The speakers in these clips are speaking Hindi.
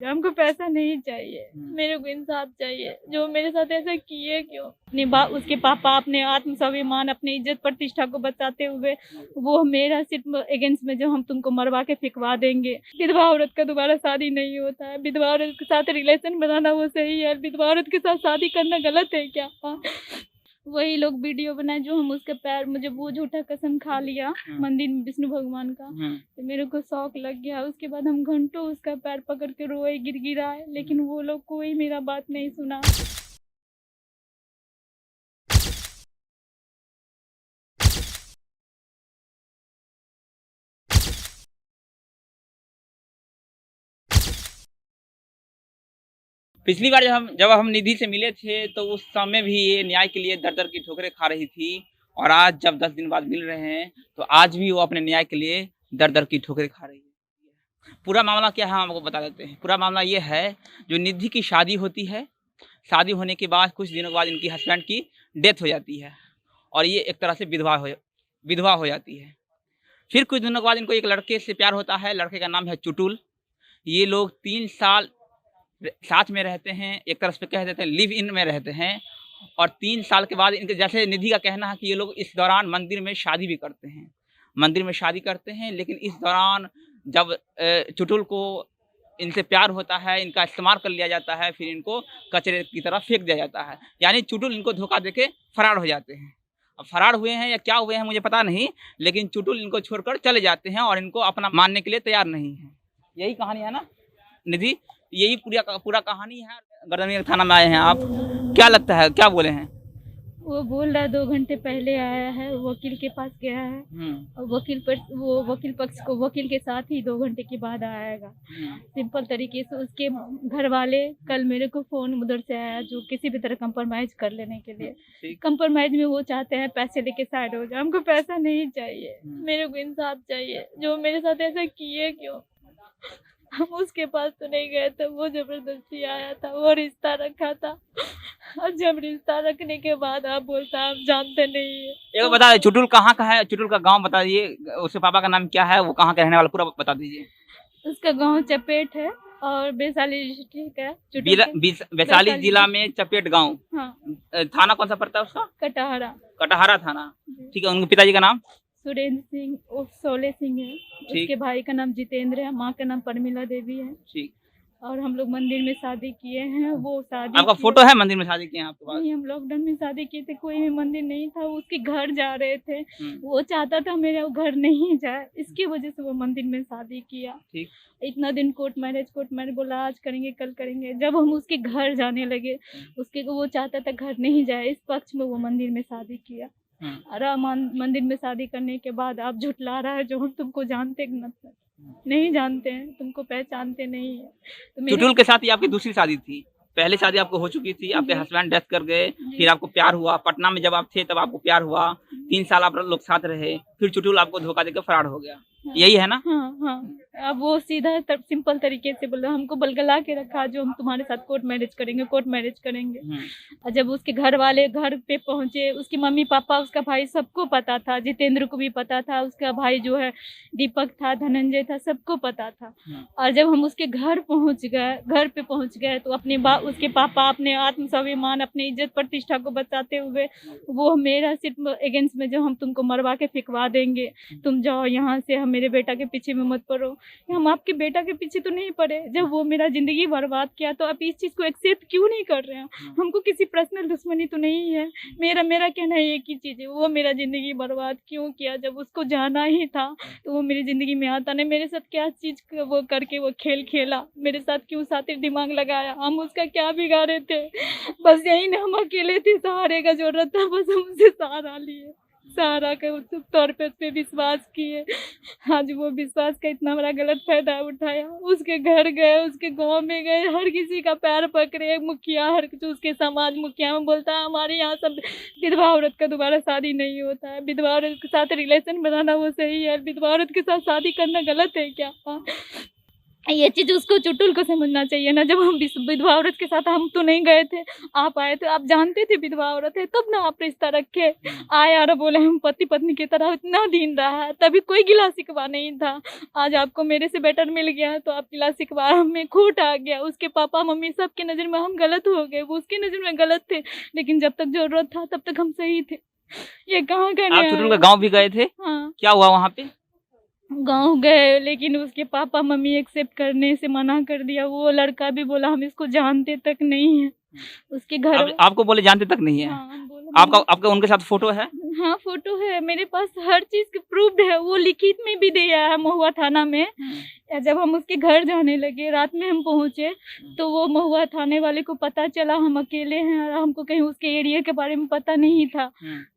हमको पैसा नहीं चाहिए, मेरे को इंसाफ चाहिए। जो मेरे साथ ऐसा किए क्यों? उसके पापा अपने आत्म स्वाभिमान, अपनी इज्जत प्रतिष्ठा को बचाते हुए वो मेरा सिर्फ अगेंस्ट में जो हम तुमको मरवा के फेंकवा देंगे। विधवा औरत का दोबारा शादी नहीं होता है। विधवा औरत के साथ रिलेशन बनाना वो सही है, विधवा औरत के साथ शादी करना गलत है क्या? वही लोग वीडियो बनाए जो हम उसके पैर, मुझे वो झूठा कसम खा लिया मंदिर में विष्णु भगवान का, तो मेरे को शौक लग गया। उसके बाद हम घंटों उसका पैर पकड़ के रोए, गिड़गिड़ाए, लेकिन वो लोग कोई मेरा बात नहीं सुना। पिछली बार जब हम निधि से मिले थे तो उस समय भी ये न्याय के लिए दर-दर की ठोकरें खा रही थी और आज जब 10 दिन बाद मिल रहे हैं तो आज भी वो अपने न्याय के लिए दर-दर की ठोकरें खा रही है। पूरा मामला क्या है हम आपको बता देते हैं। पूरा मामला ये है, जो निधि की शादी होती है, शादी होने के बाद कुछ दिनों के बाद इनकी हस्बैंड की डेथ हो जाती है और ये एक तरह से विधवा हो जाती है। फिर कुछ दिनों के बाद इनको एक लड़के से प्यार होता है, लड़के का नाम है चुटुल। ये लोग 3 साल साथ में रहते हैं, एक तरह से कह देते हैं लिव इन में रहते हैं और 3 साल के बाद इनके, जैसे निधि का कहना है कि ये लोग इस दौरान मंदिर में शादी भी करते हैं। मंदिर में शादी करते हैं, लेकिन इस दौरान जब चुटुल को इनसे प्यार होता है, इनका इस्तेमाल कर लिया जाता है, फिर इनको कचरे की तरह फेंक दिया जाता है। यानी चुटुल इनको धोखा देके फरार हो जाते हैं। अब फरार हुए हैं या क्या हुए हैं मुझे पता नहीं, लेकिन चुटुल इनको छोड़कर चले जाते हैं और इनको अपना मानने के लिए तैयार नहीं है। यही कहानी है ना निधि? यही पूरा कहानी है। गर्दनिया थाना में आए हैं आप, क्या लगता है, क्या बोले हैं? वो बोल रहा है 2 घंटे पहले आया है, वकील के पास गया है और वकील पक्ष को वकील के साथ ही 2 घंटे के बाद आएगा। सिंपल तरीके से उसके घर वाले कल मेरे को फोन उधर से आया, जो किसी भी तरह कंप्रोमाइज कर लेने के लिए। कंप्रोमाइज में वो चाहते हैं पैसे लेके साइड हो जाए। हमको पैसा नहीं चाहिए, मेरे को इंसाफ चाहिए। जो मेरे साथ ऐसा किए क्यों? हम उसके पास तो नहीं गए थे, वो जबरदस्ती आया था, वो रिश्ता रखा था और जब रिश्ता रखने के बाद आप बोलता आप जानते नहीं है। एक बता दे, चुटुल कहाँ का है? चुटुल का गांव बता दीजिए, उसके पापा का नाम क्या है, वो कहाँ के रहने वाला, पूरा बता दीजिए। उसका गांव चपेट है और वैशाली डिस्ट्रिक्ट है। वैशाली जिला में चपेट गांव। हाँ। थाना कौन सा पड़ता है उसका? कटहरा थाना। ठीक है। उनके पिताजी का नाम? सुरेंद्र सिंह उर्फ सोले सिंह है। उसके भाई का नाम जितेंद्र है, माँ का नाम परमिला देवी है। ठीक। और हम लोग मंदिर में शादी किए हैं। वो शादी, आपका फोटो है मंदिर में शादी किए हैं आपके पास? नहीं, हम लॉकडाउन में शादी किए थे, कोई भी मंदिर नहीं था। उसके घर जा रहे थे, वो चाहता था मेरा घर नहीं जाए, इसकी वजह से वो मंदिर में शादी किया। ठीक। इतना दिन कोर्ट मैरिज बोला आज करेंगे कल करेंगे। जब हम उसके घर जाने लगे, वो चाहता था घर नहीं जाए, इस पक्ष में वो मंदिर में शादी किया। अरे मंदिर में शादी करने के बाद आप झुठला रहा है, जो हम तुमको जानते नहीं जानते हैं, तुमको पहचानते नहीं है। तो चुटुल के साथ ही आपकी दूसरी शादी थी? पहले शादी आपको हो चुकी थी, आपके हस्बैंड डेथ कर गए, फिर आपको प्यार हुआ। पटना में जब आप थे तब आपको प्यार हुआ, 3 साल आप लोग साथ रहे, फिर चुटुल आपको धोखा देकर फरार हो गया। यही है ना? हाँ। अब वो सीधा सिंपल तरीके से बोला, हमको बलगला के रखा, जो हम तुम्हारे साथ कोर्ट मैरिज करेंगे। और जब उसके घर वाले घर पे पहुंचे, उसकी मम्मी पापा, उसका भाई, सबको पता था। जितेंद्र को भी पता था, उसका भाई जो है दीपक था, धनंजय था, सबको पता था। और जब हम उसके घर पे पहुंच गए तो उसके पापा अपने आत्म स्वाभिमान, अपनी इज्जत प्रतिष्ठा को बचाते हुए वो मेरा सिर्फ अगेंस्ट में जो हम तुमको मरवा के फेंकवा देंगे, तुम जाओ यहाँ से, हम मेरे बेटा के पीछे में मत पड़ो। हम आपके बेटा के पीछे तो नहीं पड़े, जब वो मेरा जिंदगी बर्बाद किया तो आप इस चीज को एक्सेप्ट क्यों नहीं कर रहे हैं? हमको किसी पर्सनल दुश्मनी तो नहीं है। मेरा कहना एक ही चीज है, वो मेरा जिंदगी बर्बाद क्यों किया? जब उसको जाना ही था तो वो मेरी जिंदगी में आता नहीं। मेरे साथ क्या चीज वो करके वो खेल खेला, मेरे साथ क्यों साथी दिमाग लगाया? हम उसका क्या बिगाड़े थे? बस यही ना, हम अकेले थे, सहारे का जरूरत था, बस हम उसे सहारा लिए, सहारा के तौर पे उस पर विश्वास किए। आज वो विश्वास का इतना बड़ा गलत फायदा उठाया। उसके घर गए, उसके गांव में गए, हर किसी का पैर पकड़े, मुखिया, हर जो उसके समाज मुखिया में बोलता है हमारे यहाँ सब विधवा औरत का दोबारा शादी नहीं होता है, विधवा औरत के साथ रिलेशन बनाना वो सही है, विधवा औरत के साथ शादी करना गलत है क्या? ये चीज़ उसको चुटुल को समझना चाहिए ना। जब हम विधवा औरत के साथ हम तो नहीं गए थे, आप आए थे, आप जानते थे विधवा औरत है, तब ना आप रिश्ता रखे। आए और बोले हम पति पत्नी की तरह इतना दिन रहा है, तभी कोई गिला शिकवा नहीं था। आज आपको मेरे से बेटर मिल गया है तो आप गिला शिकवा में खोट आ गया। उसके पापा मम्मी सबके नज़र में हम गलत हो गए, वो उसके नज़र में गलत थे, लेकिन जब तक जरूरत था तब तक हम सही थे। ये कहाँ का आप न्याय चुटुल का है? गाँव भी गए थे? हाँ, क्या हुआ वहाँ पे? गाँव गए, लेकिन उसके पापा मम्मी एक्सेप्ट करने से मना कर दिया। वो लड़का भी बोला हम इसको जानते तक नहीं है। उसके घर आपको बोले जानते तक नहीं है? हाँ, बोला आपका उनके साथ फोटो है? हाँ, फोटो है मेरे पास, हर चीज़ की प्रूफ है। वो लिखित में भी दिया है महुआ थाना में। जब हम उसके घर जाने लगे, रात में हम पहुँचे, तो वो महुआ थाने वाले को पता चला हम अकेले हैं और हमको कहीं उसके एरिया के बारे में पता नहीं था।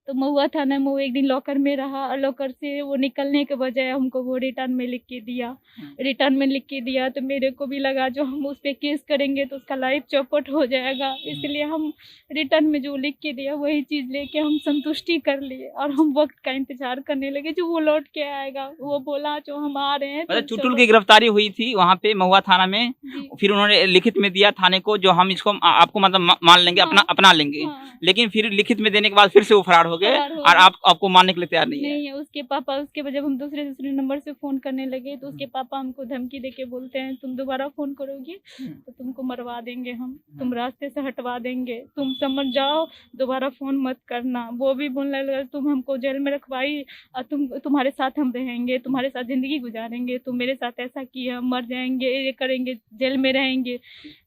तो महुआ थाना में वो एक दिन लॉकर में रहा और लॉकर से वो निकलने के बजाय हमको वो रिटर्न में लिख के दिया। रिटर्न में लिख के दिया तो मेरे को भी लगा जो हम उस पे केस करेंगे तो उसका लाइफ चौपट हो जाएगा, इसलिए हम रिटर्न में जो लिख के दिया वही चीज़ लेके हम संतुष्टि कर लिए और हम वक्त का इंतजार करने लगे जो वो लौट के आएगा। वो बोला जो हम आ रहे हैं। मतलब चुटुल की गिरफ्तारी हुई थी वहाँ पे महुआ थाना में, फिर उन्होंने लिखित में दिया थाने को जो हम इसको आपको मतलब मान लेंगे, अपना लेंगे। लेकिन फिर लिखित में देने के बाद फिर से वो फरार हो गए और आपको मानने के लिए तैयार नहीं है। उसके पापा उसके जब हम दूसरे नंबर से फोन करने लगे तो उसके पापा हमको धमकी देके बोलते हैं तुम दोबारा फोन करोगी तो तुमको मरवा देंगे हम, तुम रास्ते से हटवा देंगे, तुम समझ जाओ, दोबारा फोन मत करना। वो भी बोलने लगा तुम हमको जेल में रखवाई और तुम्हारे साथ हम रहेंगे, तुम्हारे साथ जिंदगी गुजारेंगे, तुम मेरे साथ ऐसा किया, मर जाएंगे, ये करेंगे, जेल में रहेंगे,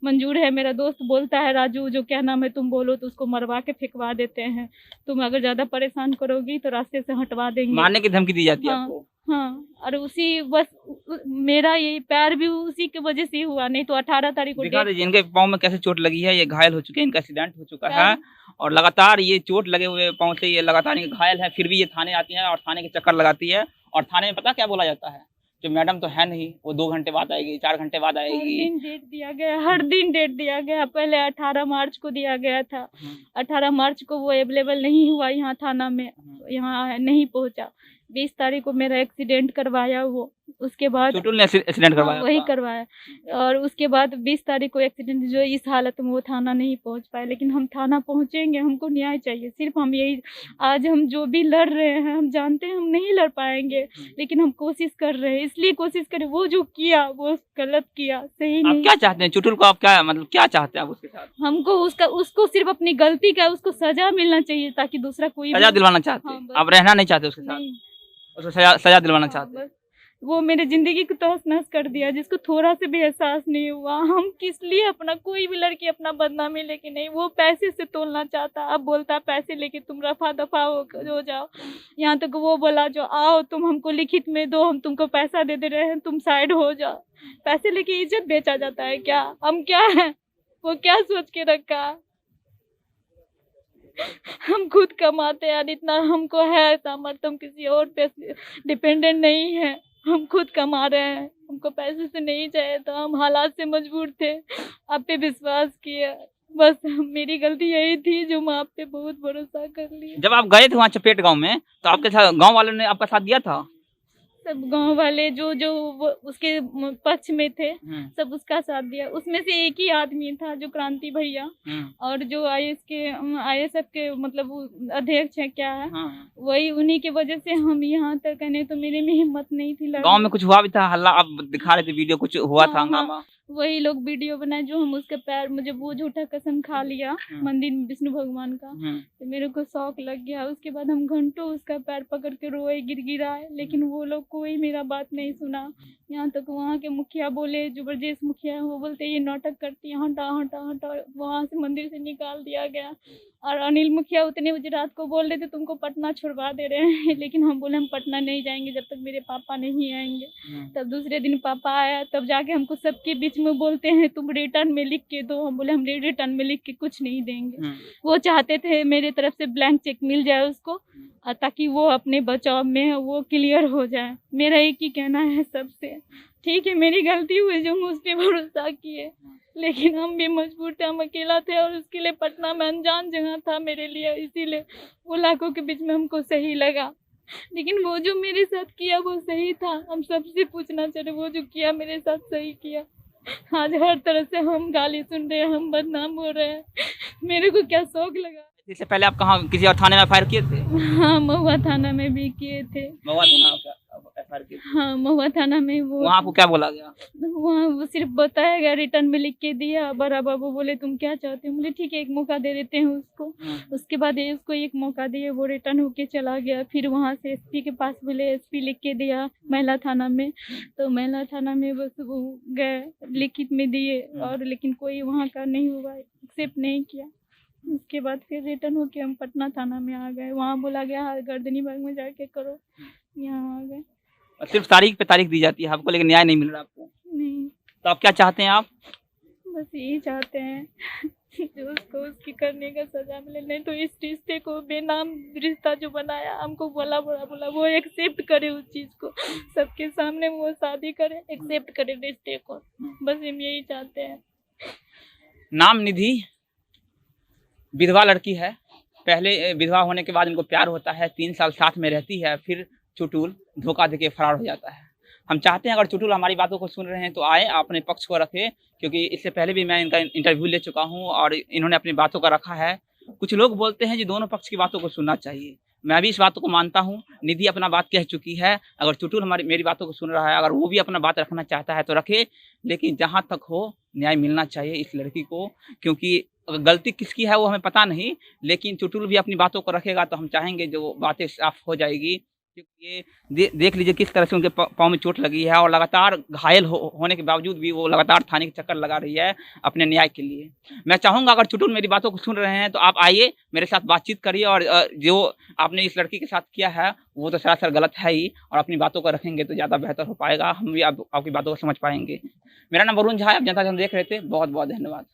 मंजूर है। मेरा दोस्त बोलता है राजू जो क्या नाम है तुम बोलो तो उसको मरवा के फेंकवा देते हैं, तुम अगर ज्यादा परेशान करोगी तो रास्ते से हटवा देंगे। मारने की धमकी दी जाती है हाँ, आपको? हाँ, और उसी बस मेरा यही पैर भी उसी की वजह से हुआ, नहीं तो 18 तारीख को दिखा दीजिए इनके पाँव में कैसे चोट लगी है। ये घायल हो चुके हैं, इनका एक्सीडेंट हो चुका है और लगातार ये चोट लगे हुए पाँव से ये लगातार घायल है, फिर भी ये थाने आती है और थाने के चक्कर लगाती है। और थाने में पता क्या बोला जाता है, जो मैडम तो है नहीं, वो 2 घंटे बाद आएगी, 4 घंटे बाद आएगी। हर दिन डेट दिया गया, हर दिन डेट दिया गया। पहले 18 मार्च को दिया गया था, 18 मार्च को वो अवेलेबल नहीं हुआ यहाँ थाना में, यहाँ नहीं पहुँचा। 20 तारीख को मेरा एक्सीडेंट करवाया वो, उसके बाद चुटुल ने एक्सीडेंट करवाया? वही करवाया। और उसके बाद 20 तारीख को एक्सीडेंट जो इस हालत में वो थाना नहीं पहुंच पाए, लेकिन हम थाना पहुंचेंगे, हमको न्याय चाहिए। सिर्फ हम यही, आज हम जो भी लड़ रहे हैं हम जानते हैं हम नहीं लड़ पाएंगे, लेकिन हम कोशिश कर रहे हैं, इसलिए कोशिश करें। वो जो किया वो गलत किया, सही नहीं। आप क्या चाहते हैं चुटुल को? आप क्या मतलब क्या चाहते हैं आप उसके साथ? हमको उसको सिर्फ अपनी गलती का उसको सजा मिलना चाहिए ताकि दूसरा कोई सजा दिलवाना चाहते हैं? आप रहना नहीं चाहते उसके साथ? उसको सजा दिलवाना चाहते हैं? वो मेरे जिंदगी को तहस नहस कर दिया, जिसको थोड़ा से भी एहसास नहीं हुआ। हम किस लिए अपना, कोई भी लड़की अपना बदनामी लेके नहीं, वो पैसे से तोलना चाहता। अब बोलता पैसे लेके तुम रफा दफा हो जाओ। यहाँ तक वो बोला जो आओ तुम हमको लिखित में दो, हम तुमको पैसा दे दे रहे हैं, तुम साइड हो जाओ। पैसे लेके इज्जत बेचा जाता है क्या? हम क्या है? वो क्या सोच के रखा? हम खुद कमाते हैं, इतना हमको है सामर्थ्य, हम किसी और पे डिपेंडेंट नहीं है। हम खुद कमा रहे हैं, हमको पैसे से नहीं चाहिए था, हम हालात से मजबूर थे, आप पे विश्वास किया। बस मेरी गलती यही थी जो मैं आप पे बहुत भरोसा कर ली। जब आप गए थे वहाँ चपेट गांव में तो आपके साथ गांव वालों ने आपका साथ दिया था? सब गांव वाले जो उसके पक्ष में थे सब उसका साथ दिया। उसमें से एक ही आदमी था जो क्रांति भैया, और जो आईएसएफ के मतलब अध्यक्ष है क्या है, वही, उन्हीं की वजह से हम यहाँ तक, नहीं तो मेरे में हिम्मत नहीं थी। गांव में कुछ हुआ भी था हल्ला? आप दिखा रहे थे वीडियो, कुछ हुआ था हंगामा? वही लोग वीडियो बनाए जो हम उसके पैर, मुझे वो झूठा कसम खा लिया मंदिर में विष्णु भगवान का, तो मेरे को शौक लग गया। उसके बाद हम घंटों उसका पैर पकड़ के रोए, गिड़गिड़ाए, लेकिन वो लोग कोई मेरा बात नहीं सुना। यहाँ तक वहाँ के मुखिया बोले, जो ब्रजेश मुखिया है, वो बोलते ये नाटक करती है, हटा हटा हटा, वहाँ से मंदिर से निकाल दिया गया। और अनिल मुखिया उतने बजे रात को बोल रहे थे तुमको पटना छुड़वा दे रहे हैं, लेकिन हम बोले हम पटना नहीं जाएंगे जब तक मेरे पापा नहीं आएंगे। तब दूसरे दिन पापा आया, तब जाके हमको सबके बीच में बोलते हैं तुम रिटर्न में लिख के दो। हम बोले हम रिटर्न में लिख के कुछ नहीं देंगे। वो चाहते थे मेरे तरफ से ब्लैंक चेक मिल जाए उसको, ताकि वो अपने बचाव में वो क्लियर हो जाए। मेरा एक ही कहना है सबसे, ठीक है मेरी गलती हुई जो हम उस पर भरोसा किए, लेकिन हम भी मजबूर थे, हम अकेला थे, और उसके लिए पटना में अनजान जगह था मेरे लिए, इसीलिए वो लाखों के बीच में हमको सही लगा। लेकिन वो जो मेरे साथ किया वो सही था। हम सबसे पूछना चाह रहे, वो जो किया मेरे साथ सही किया। आज हर तरह से हम गाली सुन रहे हैं, हम बदनाम हो रहे हैं। मेरे को क्या शौक लगा। इससे पहले आप कहाँ किसी और थाने में फायर किए थे? हाँ, महुआ थाना में भी किए थे। महुआ थाना फायर किए थे? हाँ, महुआ थाना में वो वहाँ आपको क्या बोला गया? वहाँ वो सिर्फ बताया गया, रिटर्न में लिख के दिया। बड़ा बाबू बोले तुम क्या चाहते हो? बोले ठीक है, एक मौका दे देते हैं उसको। उसके बाद ये उसको एक मौका दिए, वो रिटर्न होके चला गया। फिर वहाँ से एसपी के पास बोले, एसपी लिख के दिया महिला थाना में। तो महिला थाना में बस वो गए, लिखित में दिए, और लेकिन कोई वहाँ का नहीं हुआ, एक्सेप्ट नहीं किया। उसके बाद फिर रिटर्न होके हम पटना थाना में आ गए। वहाँ बोला गया गर्दनी बाग में जाके करो, यहाँ आ गए। सिर्फ तारीख पे तारीख दी जाती है आपको, लेकिन न्याय नहीं मिल रहा आपको? नहीं, तो आप क्या चाहते हैं आप? बस यही चाहते हैं जो उसको उसकी करने का सजा मिले। नहीं तो इस रिश्ते को, बेनाम रिश्ता जो बनाया, हमको बोला वो एक्सेप्ट करे उस चीज को, सबके सामने वो शादी करे, एक्सेप्ट करे रिश्ते को। बस हम यही चाहते हैं। नाम निधि विधवा लड़की है। पहले विधवा होने के बाद इनको प्यार होता है, 3 साल साथ में रहती है, फिर चुटुल धोखा देके फरार हो जाता है। हम चाहते हैं अगर चुटुल हमारी बातों को सुन रहे हैं तो आए, अपने पक्ष को रखें, क्योंकि इससे पहले भी मैं इनका इंटरव्यू ले चुका हूं और इन्होंने अपनी बातों को रखा है। कुछ लोग बोलते हैं कि दोनों पक्ष की बातों को सुनना चाहिए, मैं भी इस बात को मानता हूं। निधि अपना बात कह चुकी है, अगर चुटुल मेरी बातों को सुन रहा है, अगर वो भी अपना बात रखना चाहता है तो रखे, लेकिन जहाँ तक हो न्याय मिलना चाहिए इस लड़की को। क्योंकि गलती किसकी है वो हमें पता नहीं, लेकिन चुटुल भी अपनी बातों को रखेगा तो हम चाहेंगे जो बातें साफ हो जाएगी। क्योंकि ये देख लीजिए किस तरह से उनके पाँव में चोट लगी है, और लगातार घायल होने के बावजूद भी वो लगातार थाने के चक्कर लगा रही है अपने न्याय के लिए। मैं चाहूँगा अगर चुटुल मेरी बातों को सुन रहे हैं तो आप आइए, मेरे साथ बातचीत करिए, और जो आपने इस लड़की के साथ किया है वो तो सरासर गलत है ही, और अपनी बातों को रखेंगे तो ज़्यादा बेहतर हो पाएगा, हम भी आपकी बातों को समझ पाएंगे। मेरा नाम वरुण झा है, आप जनता जन देख रहे थे। बहुत बहुत धन्यवाद।